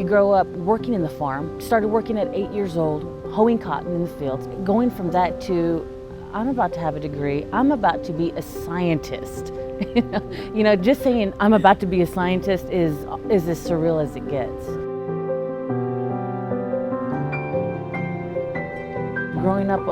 grow up working in the farm, started working at 8 years old, hoeing cotton in the fields. Going from that to, I'm about to have a degree, I'm about to be a scientist. Just saying I'm about to be a scientist is as surreal as it gets. Growing up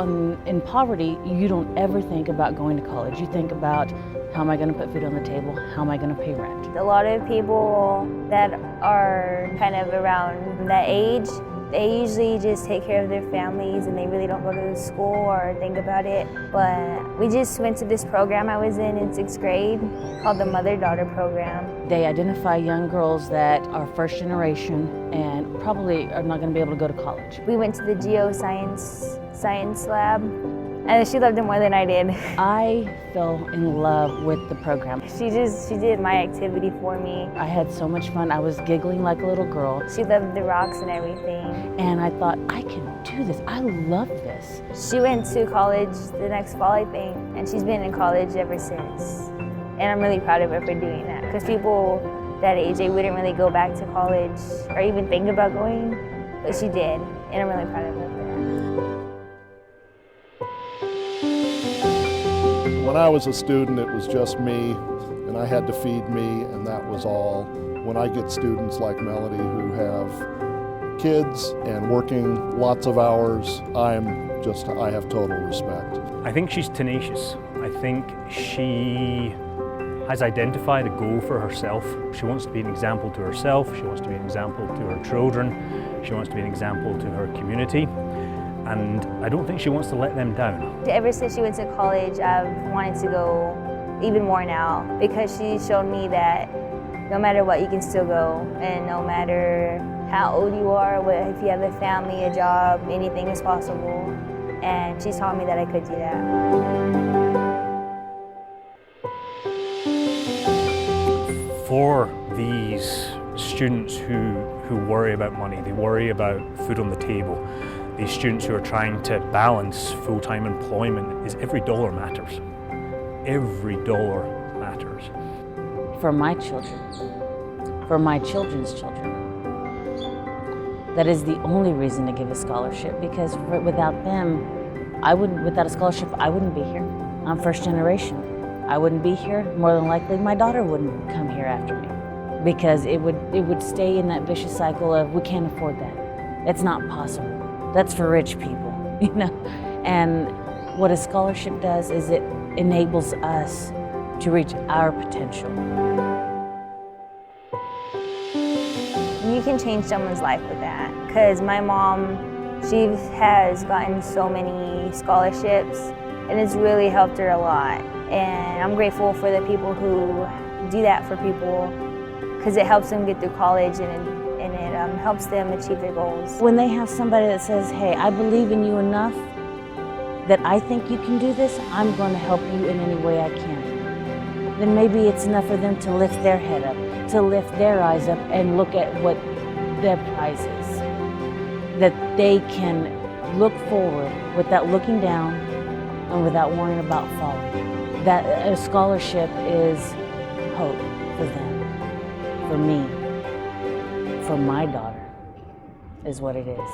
in poverty, you don't ever think about going to college. You think about, how am I going to put food on the table? How am I going to pay rent? A lot of people that are kind of around that age, they usually just take care of their families and they really don't go to school or think about it. But we just went to this program I was in 6th grade called the Mother-Daughter Program. They identify young girls that are first generation and probably are not going to be able to go to college. We went to the science lab, and she loved it more than I did. I fell in love with the program. She did my activity for me. I had so much fun. I was giggling like a little girl. She loved the rocks and everything. And I thought, I can do this. I love this. She went to college the next fall, I think, and she's been in college ever since. And I'm really proud of her for doing that, because people that age, they wouldn't really go back to college or even think about going, but she did, and I'm really proud of her for that. When I was a student, it was just me, and I had to feed me, and that was all. When I get students like Melody who have kids and working lots of hours, I have total respect. I think she's tenacious. I think she has identified a goal for herself. She wants to be an example to herself, she wants to be an example to her children, she wants to be an example to her community. And I don't think she wants to let them down. Ever since she went to college, I've wanted to go even more now, because she showed me that no matter what, you can still go, and no matter how old you are, if you have a family, a job, anything is possible. And she's taught me that I could do that. For these students who worry about money, they worry about food on the table, these students who are trying to balance full-time employment, is every dollar matters. Every dollar matters. For my children, for my children's children. That is the only reason to give a scholarship, because without them, without a scholarship, I wouldn't be here. I'm first generation. I wouldn't be here. More than likely, my daughter wouldn't come here after me, because it would stay in that vicious cycle of, we can't afford that. It's not possible. That's for rich people, And what a scholarship does is it enables us to reach our potential. You can change someone's life with that, because my mom, she has gotten so many scholarships, and it's really helped her a lot. And I'm grateful for the people who do that for people, because it helps them get through college and it helps them achieve their goals. When they have somebody that says, hey, I believe in you enough that I think you can do this, I'm going to help you in any way I can, then maybe it's enough for them to lift their head up, to lift their eyes up and look at what their prize is. That they can look forward without looking down and without worrying about falling. That a scholarship is hope for them, for me, for my daughter, is what it is.